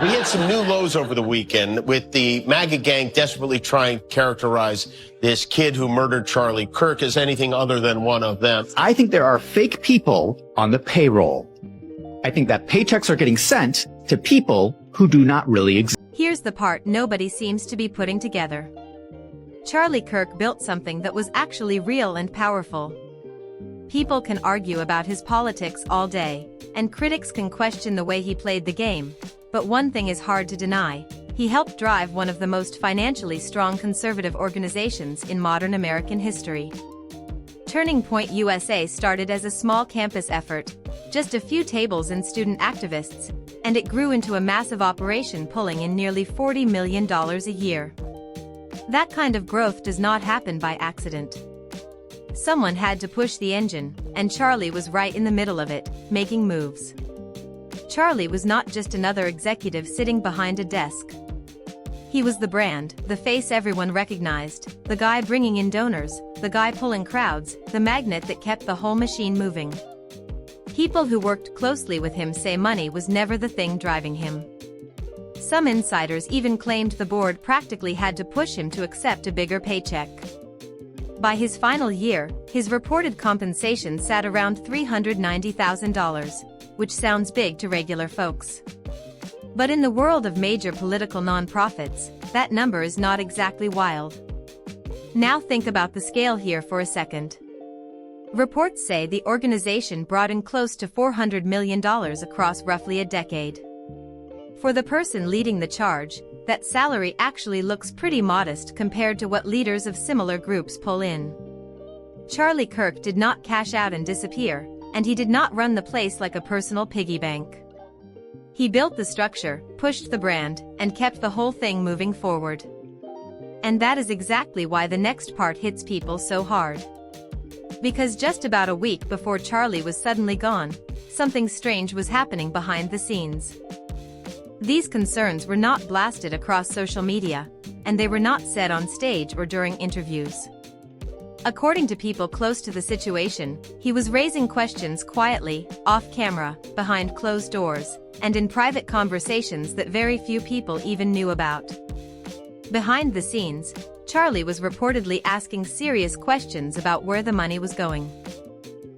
We had some new lows over the weekend with the MAGA gang desperately trying to characterize this kid who murdered Charlie Kirk as anything other than one of them. I think there are fake people on the payroll. I think that paychecks are getting sent to people who do not really exist. Here's the part nobody seems to be putting together. Charlie Kirk built something that was actually real and powerful. People can argue about his politics all day, and critics can question the way he played the game. But one thing is hard to deny. He helped drive one of the most financially strong conservative organizations in modern American history. Turning Point USA started as a small campus effort, just a few tables and student activists, and it grew into a massive operation pulling in nearly $40 million a year. That kind of growth does not happen by accident. Someone had to push the engine, and Charlie was right in the middle of it, making moves. Charlie was not just another executive sitting behind a desk. He was the brand, the face everyone recognized, the guy bringing in donors, the guy pulling crowds, the magnet that kept the whole machine moving. People who worked closely with him say money was never the thing driving him. Some insiders even claimed the board practically had to push him to accept a bigger paycheck. By his final year, his reported compensation sat around $390,000, which sounds big to regular folks. But in the world of major political nonprofits, that number is not exactly wild. Now think about the scale here for a second. Reports say the organization brought in close to $400 million across roughly a decade. For the person leading the charge, that salary actually looks pretty modest compared to what leaders of similar groups pull in. Charlie Kirk did not cash out and disappear, and he did not run the place like a personal piggy bank. He built the structure, pushed the brand, and kept the whole thing moving forward. And that is exactly why the next part hits people so hard. Because just about a week before Charlie was suddenly gone, something strange was happening behind the scenes. These concerns were not blasted across social media, and they were not said on stage or during interviews. According to people close to the situation, he was raising questions quietly, off camera, behind closed doors, and in private conversations that very few people even knew about. Behind the scenes, Charlie was reportedly asking serious questions about where the money was going.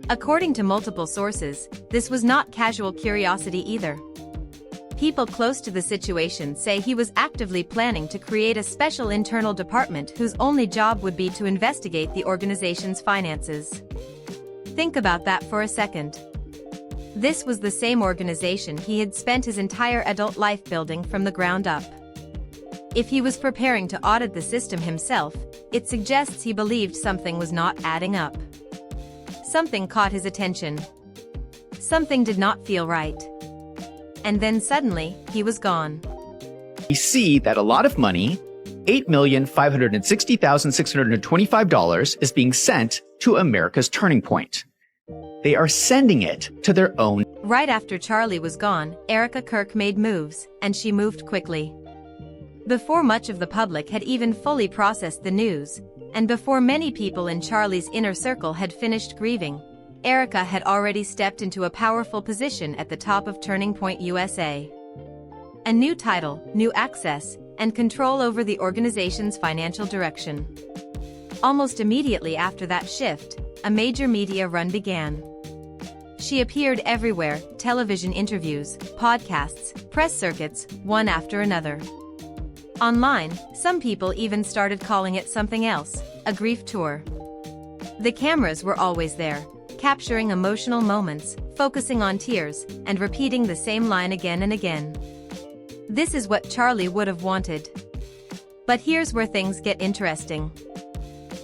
According to multiple sources, this was not casual curiosity either. People close to the situation say he was actively planning to create a special internal department whose only job would be to investigate the organization's finances. Think about that for a second. This was the same organization he had spent his entire adult life building from the ground up. If he was preparing to audit the system himself, it suggests he believed something was not adding up. Something caught his attention. Something did not feel right. And then suddenly, he was gone. We see that a lot of money, $8,560,625, is being sent to America's Turning Point. They are sending it to their own. Right after Charlie was gone, Erika Kirk made moves, and she moved quickly. Before much of the public had even fully processed the news, and before many people in Charlie's inner circle had finished grieving, Erika had already stepped into a powerful position at the top of Turning Point USA. A new title, new access, and control over the organization's financial direction. Almost immediately after that shift, a major media run began. She appeared everywhere, television interviews, podcasts, press circuits, one after another. Online, some people even started calling it something else, a grief tour. The cameras were always there, capturing emotional moments, focusing on tears, and repeating the same line again and again. This is what Charlie would have wanted. But here's where things get interesting.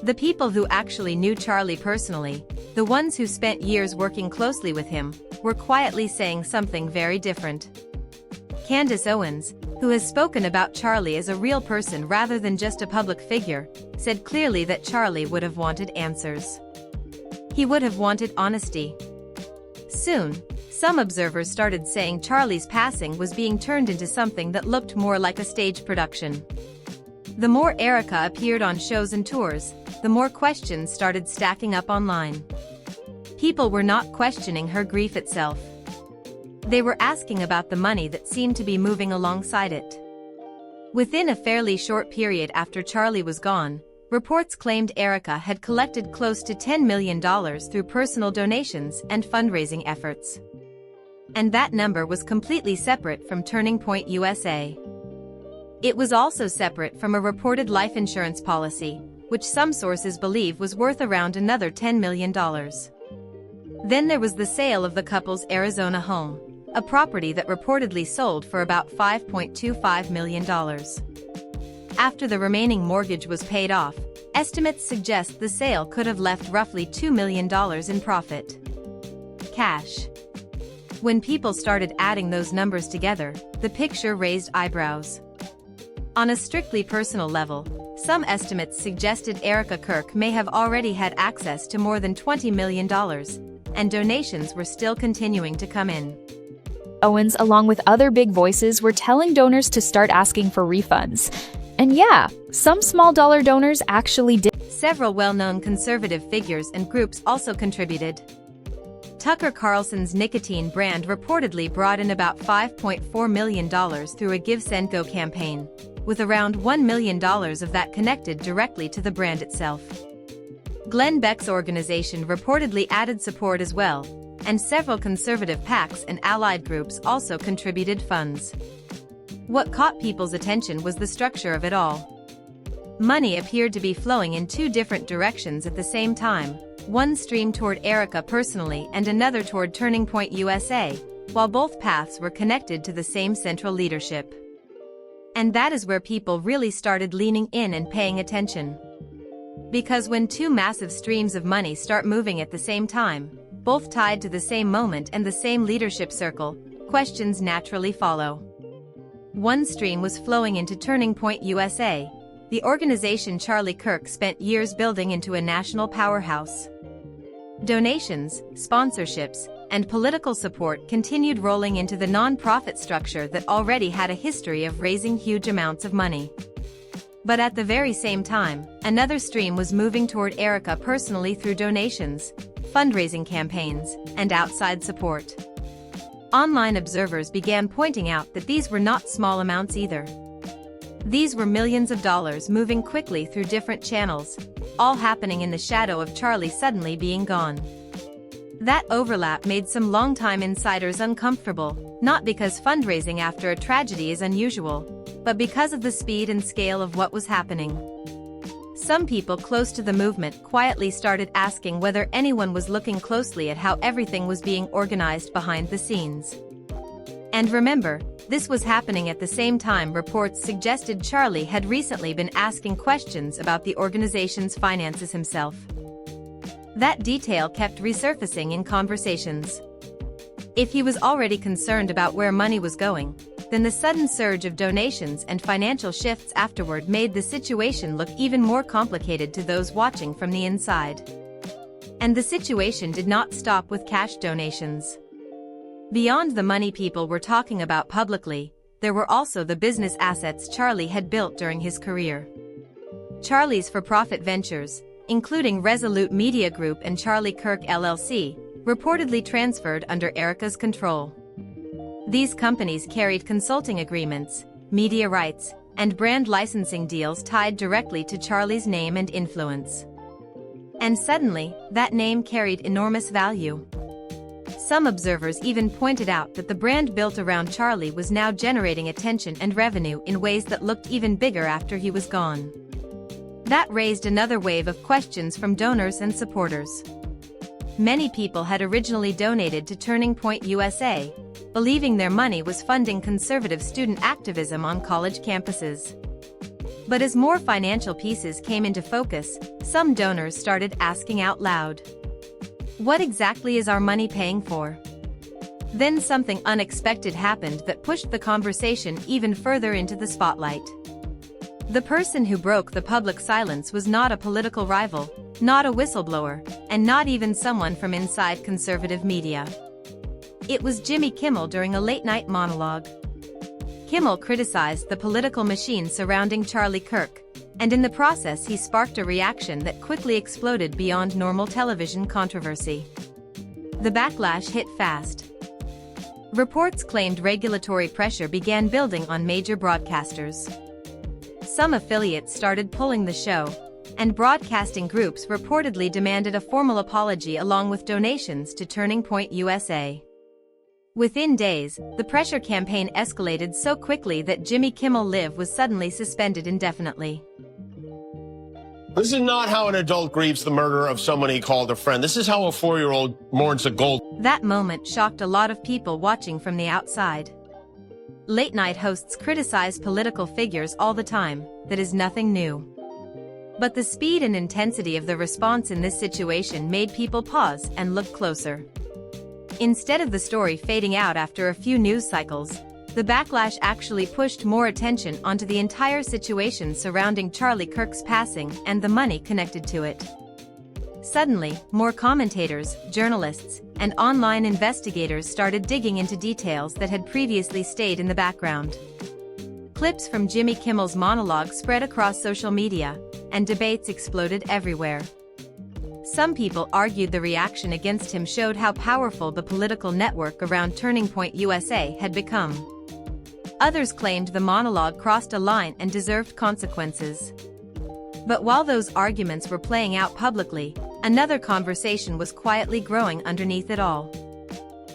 The people who actually knew Charlie personally, the ones who spent years working closely with him, were quietly saying something very different. Candace Owens, who has spoken about Charlie as a real person rather than just a public figure, said clearly that Charlie would have wanted answers. He would have wanted honesty. Soon, some observers started saying Charlie's passing was being turned into something that looked more like a stage production. The more Erika appeared on shows and tours, the more questions started stacking up online. People were not questioning her grief itself. They were asking about the money that seemed to be moving alongside it. Within a fairly short period after Charlie was gone, reports claimed Erika had collected close to $10 million through personal donations and fundraising efforts. And that number was completely separate from Turning Point USA. It was also separate from a reported life insurance policy, which some sources believe was worth around another $10 million. Then there was the sale of the couple's Arizona home, a property that reportedly sold for about $5.25 million. After the remaining mortgage was paid off, estimates suggest the sale could have left roughly $2 million in profit. Cash. When people started adding those numbers together, the picture raised eyebrows. On a strictly personal level, some estimates suggested Erika Kirk may have already had access to more than $20 million, and donations were still continuing to come in. Owens, along with other big voices, were telling donors to start asking for refunds. And yeah, some small-dollar donors actually did. Several well-known conservative figures and groups also contributed. Tucker Carlson's nicotine brand reportedly brought in about $5.4 million through a Give Send Go campaign, with around $1 million of that connected directly to the brand itself. Glenn Beck's organization reportedly added support as well, and several conservative PACs and allied groups also contributed funds. What caught people's attention was the structure of it all. Money appeared to be flowing in two different directions at the same time, one stream toward Erika personally and another toward Turning Point USA, while both paths were connected to the same central leadership. And that is where people really started leaning in and paying attention. Because when two massive streams of money start moving at the same time, both tied to the same moment and the same leadership circle, questions naturally follow. One stream was flowing into Turning Point USA, the organization Charlie Kirk spent years building into a national powerhouse. Donations, sponsorships, and political support continued rolling into the non-profit structure that already had a history of raising huge amounts of money. But at the very same time, another stream was moving toward Erika personally through donations, fundraising campaigns, and outside support. Online observers began pointing out that these were not small amounts either. These were millions of dollars moving quickly through different channels, all happening in the shadow of Charlie suddenly being gone. That overlap made some longtime insiders uncomfortable, not because fundraising after a tragedy is unusual, but because of the speed and scale of what was happening. Some people close to the movement quietly started asking whether anyone was looking closely at how everything was being organized behind the scenes. And remember, this was happening at the same time reports suggested Charlie had recently been asking questions about the organization's finances himself. That detail kept resurfacing in conversations. If he was already concerned about where money was going, then the sudden surge of donations and financial shifts afterward made the situation look even more complicated to those watching from the inside. And the situation did not stop with cash donations. Beyond the money people were talking about publicly, there were also the business assets Charlie had built during his career. Charlie's for-profit ventures, including Resolute Media Group and Charlie Kirk LLC, reportedly transferred under Erika's control. These companies carried consulting agreements, media rights, and brand licensing deals tied directly to Charlie's name and influence. And suddenly, that name carried enormous value. Some observers even pointed out that the brand built around Charlie was now generating attention and revenue in ways that looked even bigger after he was gone. That raised another wave of questions from donors and supporters. Many people had originally donated to Turning Point USA, believing their money was funding conservative student activism on college campuses. But as more financial pieces came into focus, some donors started asking out loud, "What exactly is our money paying for?" Then something unexpected happened that pushed the conversation even further into the spotlight. The person who broke the public silence was not a political rival, not a whistleblower, and not even someone from inside conservative media. It was Jimmy Kimmel during a late-night monologue. Kimmel criticized the political machine surrounding Charlie Kirk, and in the process he sparked a reaction that quickly exploded beyond normal television controversy. The backlash hit fast. Reports claimed regulatory pressure began building on major broadcasters. Some affiliates started pulling the show, and broadcasting groups reportedly demanded a formal apology along with donations to Turning Point USA. Within days, the pressure campaign escalated so quickly that Jimmy Kimmel Live was suddenly suspended indefinitely. This is not how an adult grieves the murder of someone he called a friend. This is how a 4-year-old mourns a gold. That moment shocked a lot of people watching from the outside. Late-night hosts criticize political figures all the time. That is nothing new. But the speed and intensity of the response in this situation made people pause and look closer. Instead of the story fading out after a few news cycles, the backlash actually pushed more attention onto the entire situation surrounding Charlie Kirk's passing and the money connected to it. Suddenly, more commentators, journalists, and online investigators started digging into details that had previously stayed in the background. Clips from Jimmy Kimmel's monologue spread across social media, and debates exploded everywhere. Some people argued the reaction against him showed how powerful the political network around Turning Point USA had become. Others claimed the monologue crossed a line and deserved consequences. But while those arguments were playing out publicly, another conversation was quietly growing underneath it all.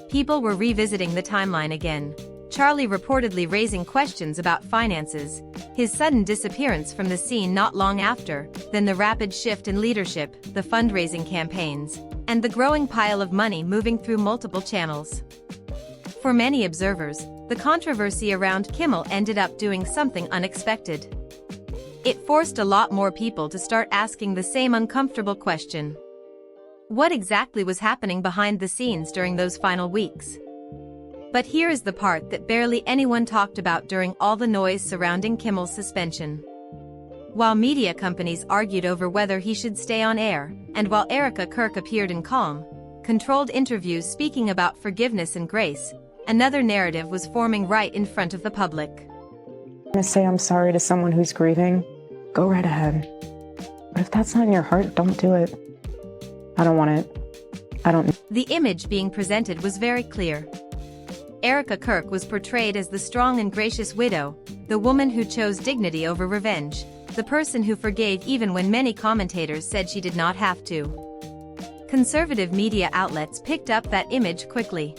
People were revisiting the timeline again. Charlie reportedly raising questions about finances, his sudden disappearance from the scene not long after, then the rapid shift in leadership, the fundraising campaigns, and the growing pile of money moving through multiple channels. For many observers, the controversy around Kimmel ended up doing something unexpected. It forced a lot more people to start asking the same uncomfortable question. What exactly was happening behind the scenes during those final weeks? But here is the part that barely anyone talked about during all the noise surrounding Kimmel's suspension. While media companies argued over whether he should stay on air, and while Erika Kirk appeared in calm, controlled interviews speaking about forgiveness and grace, another narrative was forming right in front of the public. To say I'm sorry to someone who's grieving, go right ahead. But if that's not in your heart, don't do it. I don't want it. The image being presented was very clear. Erika Kirk was portrayed as the strong and gracious widow, the woman who chose dignity over revenge, the person who forgave even when many commentators said she did not have to. Conservative media outlets picked up that image quickly.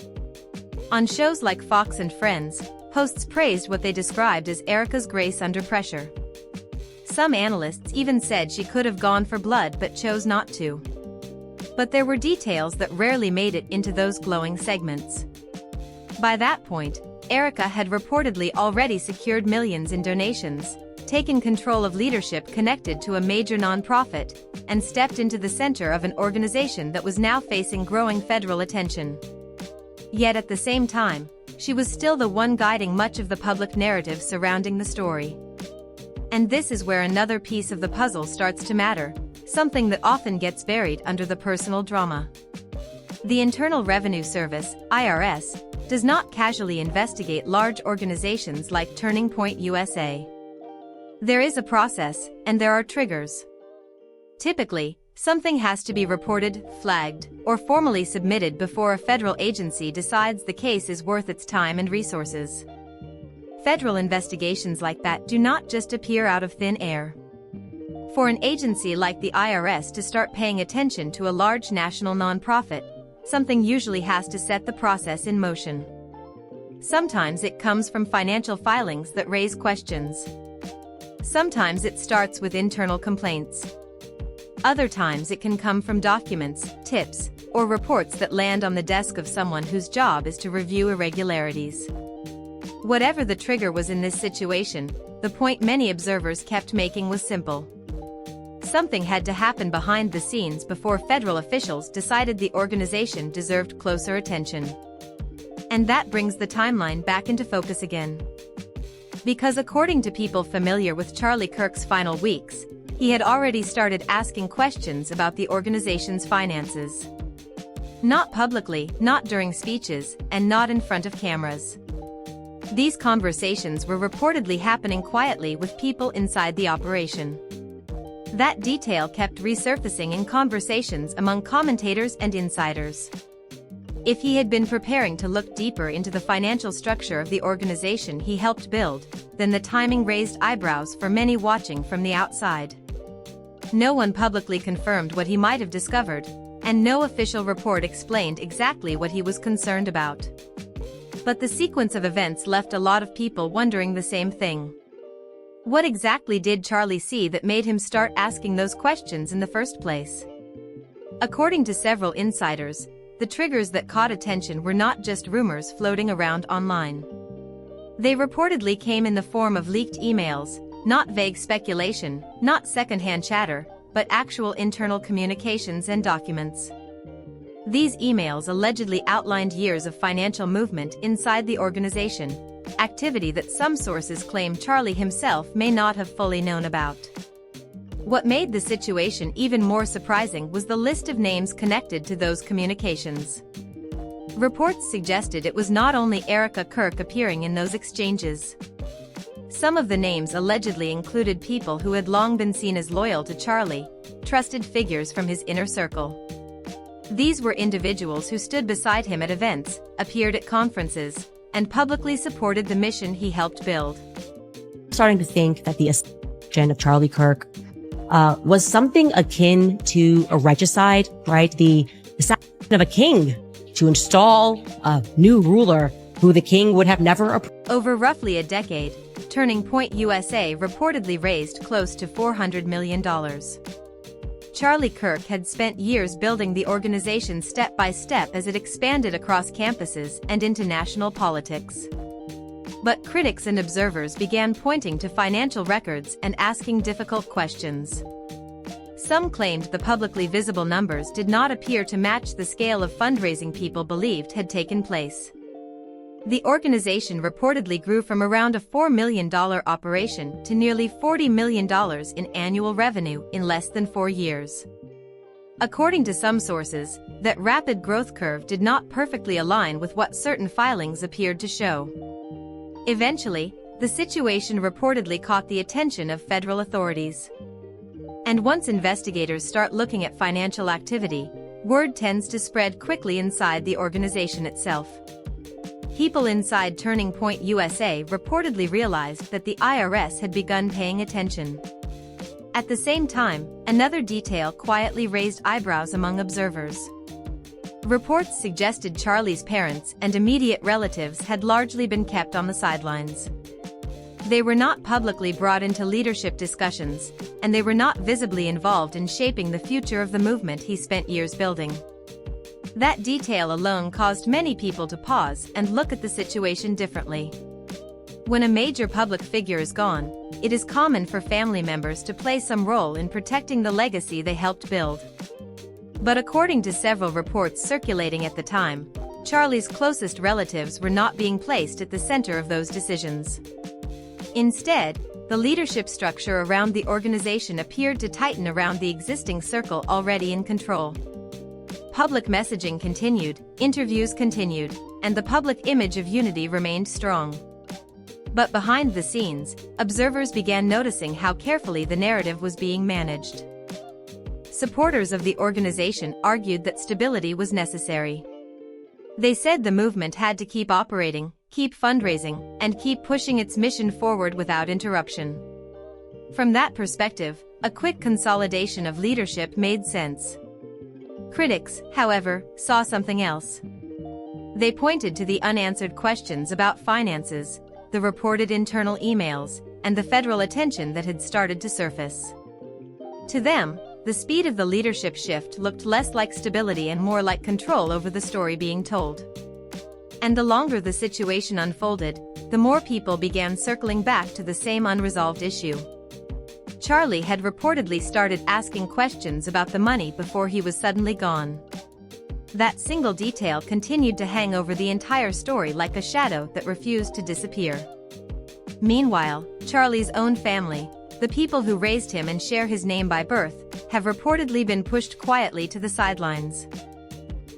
On shows like Fox and Friends, hosts praised what they described as Erika's grace under pressure. Some analysts even said she could have gone for blood but chose not to. But there were details that rarely made it into those glowing segments. By that point, Erika had reportedly already secured millions in donations, taken control of leadership connected to a major nonprofit, and stepped into the center of an organization that was now facing growing federal attention. Yet at the same time, she was still the one guiding much of the public narrative surrounding the story. And this is where another piece of the puzzle starts to matter, something that often gets buried under the personal drama. The Internal Revenue Service, IRS, does not casually investigate large organizations like Turning Point USA. There is a process, and there are triggers. Typically, something has to be reported, flagged, or formally submitted before a federal agency decides the case is worth its time and resources. Federal investigations like that do not just appear out of thin air. For an agency like the IRS to start paying attention to a large national nonprofit, something usually has to set the process in motion. Sometimes it comes from financial filings that raise questions. Sometimes it starts with internal complaints. Other times it can come from documents, tips, or reports that land on the desk of someone whose job is to review irregularities. Whatever the trigger was in this situation, the point many observers kept making was simple. Something had to happen behind the scenes before federal officials decided the organization deserved closer attention. And that brings the timeline back into focus again. Because according to people familiar with Charlie Kirk's final weeks, he had already started asking questions about the organization's finances. Not publicly, not during speeches, and not in front of cameras. These conversations were reportedly happening quietly with people inside the operation. That detail kept resurfacing in conversations among commentators and insiders. If he had been preparing to look deeper into the financial structure of the organization he helped build, then the timing raised eyebrows for many watching from the outside. No one publicly confirmed what he might have discovered, and no official report explained exactly what he was concerned about. But the sequence of events left a lot of people wondering the same thing. What exactly did Charlie see that made him start asking those questions in the first place? According to several insiders, the triggers that caught attention were not just rumors floating around online. They reportedly came in the form of leaked emails, not vague speculation, not secondhand chatter, but actual internal communications and documents. These emails allegedly outlined years of financial movement inside the organization, activity that some sources claim Charlie himself may not have fully known about. What made the situation even more surprising was the list of names connected to those communications. Reports suggested it was not only Erika Kirk appearing in those exchanges. Some of the names allegedly included people who had long been seen as loyal to Charlie, trusted figures from his inner circle. These were individuals who stood beside him at events, appeared at conferences, and publicly supported the mission he helped build. Starting to think that the assassination of Charlie Kirk was something akin to a regicide, right? The assassination of a king to install a new ruler who the king would have never approved. Over roughly a decade, Turning Point USA reportedly raised close to $400 million. Charlie Kirk had spent years building the organization step by step as it expanded across campuses and into national politics. But critics and observers began pointing to financial records and asking difficult questions. Some claimed the publicly visible numbers did not appear to match the scale of fundraising people believed had taken place. The organization reportedly grew from around a $4 million operation to nearly $40 million in annual revenue in less than 4 years. According to some sources, that rapid growth curve did not perfectly align with what certain filings appeared to show. Eventually, the situation reportedly caught the attention of federal authorities. And once investigators start looking at financial activity, word tends to spread quickly inside the organization itself. People inside Turning Point USA reportedly realized that the IRS had begun paying attention. At the same time, another detail quietly raised eyebrows among observers. Reports suggested Charlie's parents and immediate relatives had largely been kept on the sidelines. They were not publicly brought into leadership discussions, and they were not visibly involved in shaping the future of the movement he spent years building. That detail alone caused many people to pause and look at the situation differently. When a major public figure is gone, it is common for family members to play some role in protecting the legacy they helped build. But according to several reports circulating at the time, Charlie's closest relatives were not being placed at the center of those decisions. Instead, the leadership structure around the organization appeared to tighten around the existing circle already in control. Public messaging continued, interviews continued, and the public image of unity remained strong. But behind the scenes, observers began noticing how carefully the narrative was being managed. Supporters of the organization argued that stability was necessary. They said the movement had to keep operating, keep fundraising, and keep pushing its mission forward without interruption. From that perspective, a quick consolidation of leadership made sense. Critics, however, saw something else. They pointed to the unanswered questions about finances, the reported internal emails, and the federal attention that had started to surface. To them, the speed of the leadership shift looked less like stability and more like control over the story being told. And the longer the situation unfolded, the more people began circling back to the same unresolved issue. Charlie had reportedly started asking questions about the money before he was suddenly gone. That single detail continued to hang over the entire story like a shadow that refused to disappear. Meanwhile, Charlie's own family, the people who raised him and share his name by birth, have reportedly been pushed quietly to the sidelines.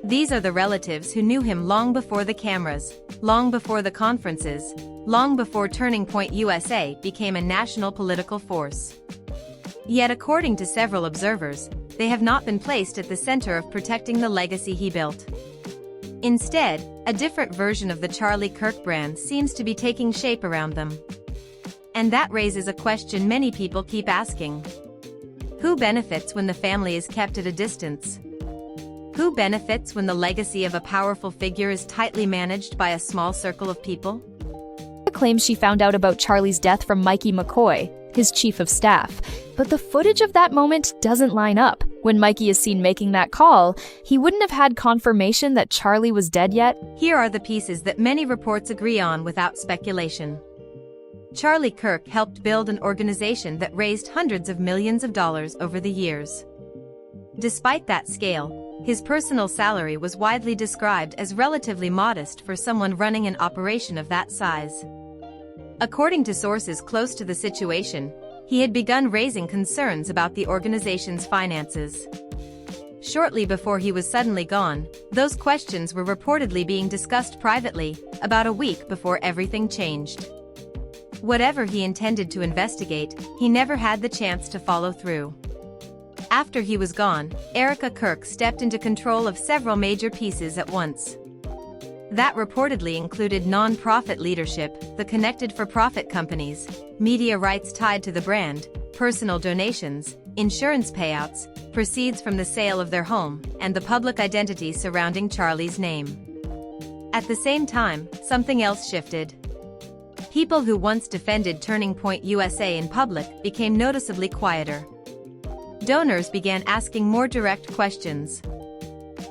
These are the relatives who knew him long before the cameras, long before the conferences, long before Turning Point USA became a national political force. Yet according to several observers, they have not been placed at the center of protecting the legacy he built. Instead, a different version of the Charlie Kirk brand seems to be taking shape around them. And that raises a question many people keep asking. Who benefits when the family is kept at a distance? Who benefits when the legacy of a powerful figure is tightly managed by a small circle of people? Claims she found out about Charlie's death from Mikey McCoy, his chief of staff. But the footage of that moment doesn't line up. When Mikey is seen making that call, he wouldn't have had confirmation that Charlie was dead yet. Here are the pieces that many reports agree on without speculation. Charlie Kirk helped build an organization that raised hundreds of millions of dollars over the years. Despite that scale, his personal salary was widely described as relatively modest for someone running an operation of that size. According to sources close to the situation, he had begun raising concerns about the organization's finances. Shortly before he was suddenly gone, those questions were reportedly being discussed privately, about a week before everything changed. Whatever he intended to investigate, he never had the chance to follow through. After he was gone, Erika Kirk stepped into control of several major pieces at once. That reportedly included non-profit leadership, the connected for-profit companies, media rights tied to the brand, personal donations, insurance payouts, proceeds from the sale of their home, and the public identity surrounding Charlie's name. At the same time, something else shifted. People who once defended Turning Point USA in public became noticeably quieter. Donors began asking more direct questions.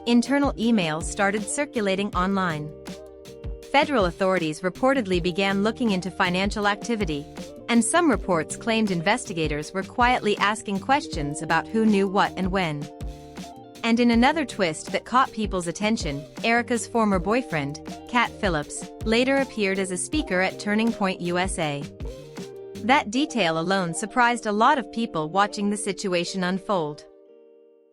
Internal emails started circulating online. Federal authorities reportedly began looking into financial activity, and some reports claimed investigators were quietly asking questions about who knew what and when. And in another twist that caught people's attention, Erika's former boyfriend, Cat Phillips, later appeared as a speaker at Turning Point USA. That detail alone surprised a lot of people watching the situation unfold.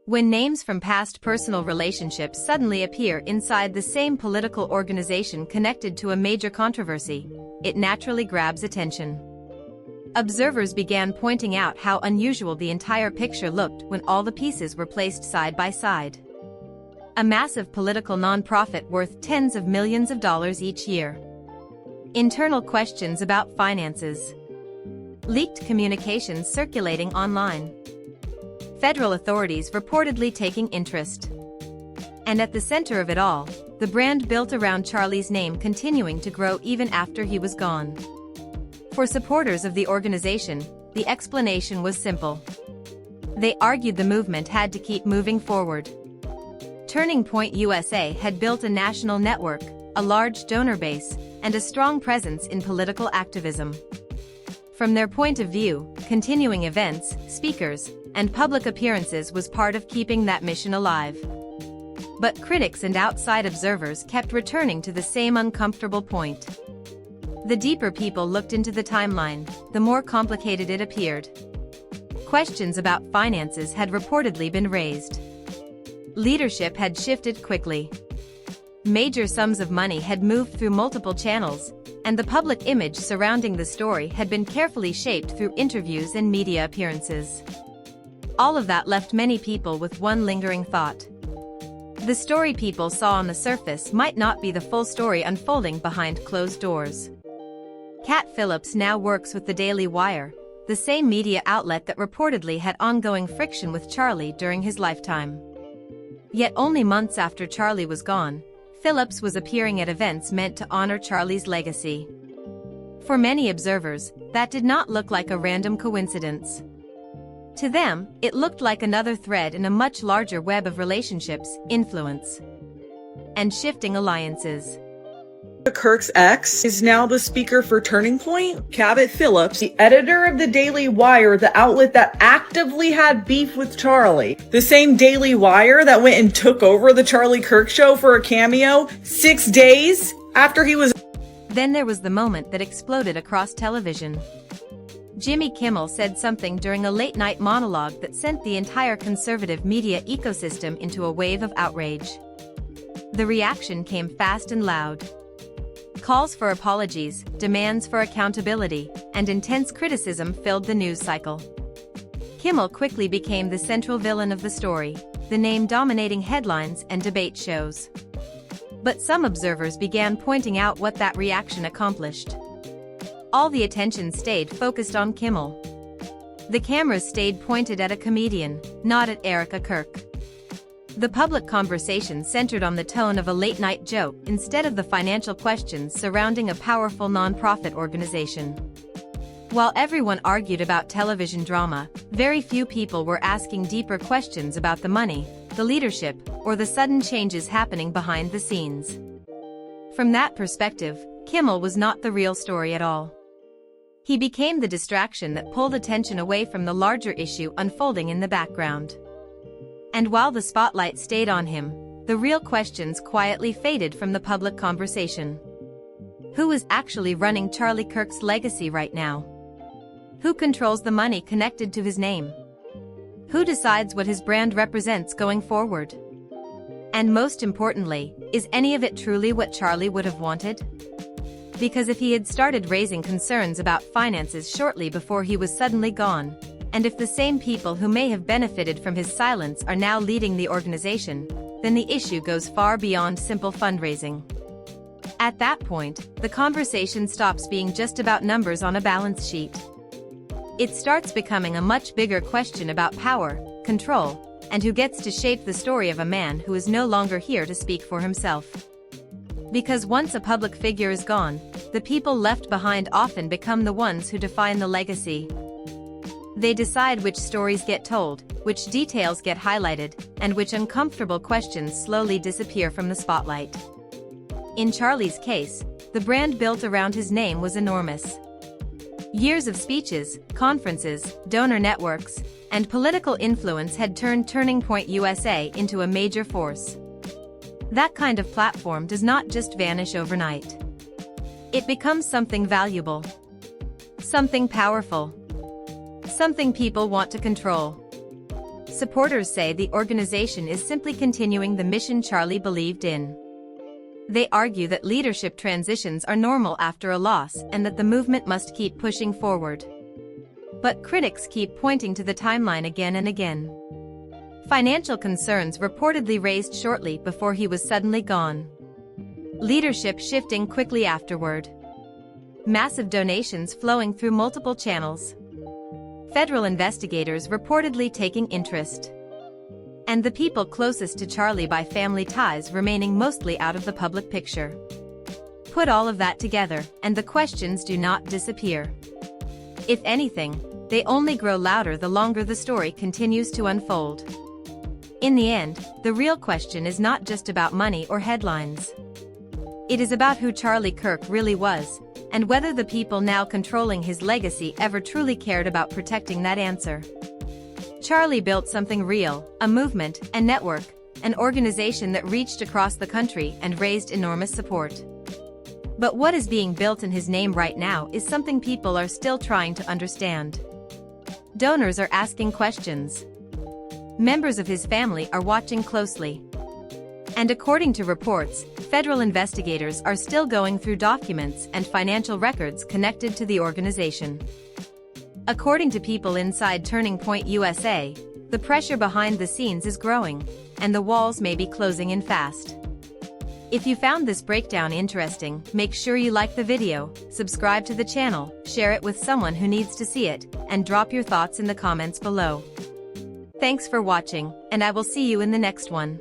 When names from past personal relationships suddenly appear inside the same political organization connected to a major controversy, it naturally grabs attention. Observers began pointing out how unusual the entire picture looked when all the pieces were placed side by side. A massive political nonprofit worth tens of millions of dollars each year. Internal questions about finances. Leaked communications circulating online. Federal authorities reportedly taking interest. And at the center of it all, the brand built around Charlie's name continuing to grow even after he was gone. For supporters of the organization, the explanation was simple. They argued the movement had to keep moving forward. Turning Point USA had built a national network, a large donor base, and a strong presence in political activism. From their point of view, continuing events, speakers, and public appearances was part of keeping that mission alive. But critics and outside observers kept returning to the same uncomfortable point. The deeper people looked into the timeline, the more complicated it appeared. Questions about finances had reportedly been raised. Leadership had shifted quickly. Major sums of money had moved through multiple channels, and the public image surrounding the story had been carefully shaped through interviews and media appearances. All of that left many people with one lingering thought. The story people saw on the surface might not be the full story unfolding behind closed doors. Cat Phillips now works with the Daily Wire, the same media outlet that reportedly had ongoing friction with Charlie during his lifetime. Yet only months after Charlie was gone, Phillips was appearing at events meant to honor Charlie's legacy. For many observers, that did not look like a random coincidence. To them, it looked like another thread in a much larger web of relationships, influence, and shifting alliances. Kirk's ex is now the speaker for Turning Point. Cabot Phillips, the editor of the Daily Wire, the outlet that actively had beef with Charlie. The same Daily Wire that went and took over the Charlie Kirk show for a cameo 6 days after he was... Then there was the moment that exploded across television. Jimmy Kimmel said something during a late-night monologue that sent the entire conservative media ecosystem into a wave of outrage. The reaction came fast and loud. Calls for apologies, demands for accountability, and intense criticism filled the news cycle. Kimmel quickly became the central villain of the story, the name dominating headlines and debate shows. But some observers began pointing out what that reaction accomplished. All the attention stayed focused on Kimmel. The cameras stayed pointed at a comedian, not at Erika Kirk. The public conversation centered on the tone of a late-night joke instead of the financial questions surrounding a powerful non-profit organization. While everyone argued about television drama, very few people were asking deeper questions about the money, the leadership, or the sudden changes happening behind the scenes. From that perspective, Kimmel was not the real story at all. He became the distraction that pulled attention away from the larger issue unfolding in the background. And while the spotlight stayed on him, the real questions quietly faded from the public conversation. Who is actually running Charlie Kirk's legacy right now? Who controls the money connected to his name? Who decides what his brand represents going forward? And most importantly, is any of it truly what Charlie would have wanted? Because if he had started raising concerns about finances shortly before he was suddenly gone, and if the same people who may have benefited from his silence are now leading the organization, then the issue goes far beyond simple fundraising. At that point, the conversation stops being just about numbers on a balance sheet. It starts becoming a much bigger question about power, control, and who gets to shape the story of a man who is no longer here to speak for himself. Because once a public figure is gone, the people left behind often become the ones who define the legacy. They decide which stories get told, which details get highlighted, and which uncomfortable questions slowly disappear from the spotlight. In Charlie's case, the brand built around his name was enormous. Years of speeches, conferences, donor networks, and political influence had turned Turning Point USA into a major force. That kind of platform does not just vanish overnight. It becomes something valuable, something powerful, something people want to control. Supporters say the organization is simply continuing the mission Charlie believed in. They argue that leadership transitions are normal after a loss and that the movement must keep pushing forward. But critics keep pointing to the timeline again and again. Financial concerns reportedly raised shortly before he was suddenly gone. Leadership shifting quickly afterward. Massive donations flowing through multiple channels. Federal investigators reportedly taking interest. And the people closest to Charlie by family ties remaining mostly out of the public picture. Put all of that together, and the questions do not disappear. If anything, they only grow louder the longer the story continues to unfold. In the end, the real question is not just about money or headlines. It is about who Charlie Kirk really was, and whether the people now controlling his legacy ever truly cared about protecting that answer. Charlie built something real, a movement, a network, an organization that reached across the country and raised enormous support. But what is being built in his name right now is something people are still trying to understand. Donors are asking questions. Members of his family are watching closely. And according to reports, federal investigators are still going through documents and financial records connected to the organization. According to people inside Turning Point USA, the pressure behind the scenes is growing, and the walls may be closing in fast. If you found this breakdown interesting, make sure you like the video, subscribe to the channel, share it with someone who needs to see it, and drop your thoughts in the comments below. Thanks for watching, and I will see you in the next one.